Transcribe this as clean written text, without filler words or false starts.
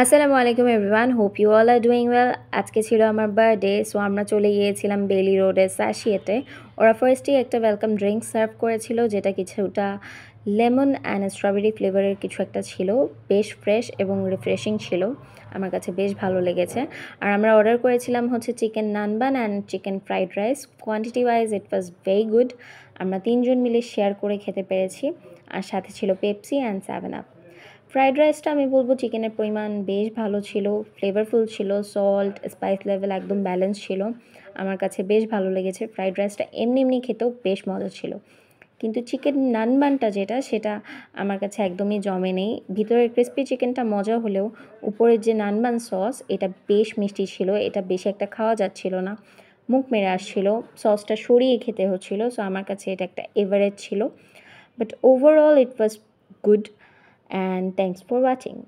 আসসালামু আলাইকুম everyone, hope you all are doing well. আজকে ছিল আমার বার্থডে, সো আমরা চলে গিয়েছিলাম বেলি রোডের স্যাশিয়েতে। ওরা ফার্স্টেই একটা ওয়েলকাম ড্রিঙ্ক সার্ভ করেছিল, যেটা কিছুটা লেমন অ্যান্ড স্ট্রবেরি ফ্লেভারের কিছু একটা ছিল। বেশ ফ্রেশ এবং রিফ্রেশিং ছিল, আমার কাছে বেশ ভালো লেগেছে। আর আমরা অর্ডার করেছিলাম হচ্ছে chicken nanban and chicken fried rice. Quantity wise it was very good. আমরা তিনজন মিলে শেয়ার করে খেতে পেরেছি, আর সাথে ছিল পেপসি অ্যান্ড 7 আপ। ফ্রাইড রাইসটা আমি বলবো চিকেনের পরিমাণ বেশ ভালো ছিল, ফ্লেভারফুল ছিল, সল্ট স্পাইস লেভেল একদম ব্যালেন্স ছিল। আমার কাছে বেশ ভালো লেগেছে। ফ্রাইড রাইসটা এমনি এমনি খেতেও বেশ মজা ছিল, কিন্তু চিকেন নানবানটা যেটা সেটা আমার কাছে একদমই জমে নেই। ভিতরের ক্রিস্পি চিকেনটা মজা হলেও উপরের যে নানবান সস এটা বেশ মিষ্টি ছিল, এটা বেশি একটা খাওয়া যাচ্ছিল না, মুখ মেরে আসছিল, সসটা সরিয়ে খেতে হচ্ছিলো। সো আমার কাছে এটা একটা এভারেজ ছিল, but overall it was good. And thanks for watching.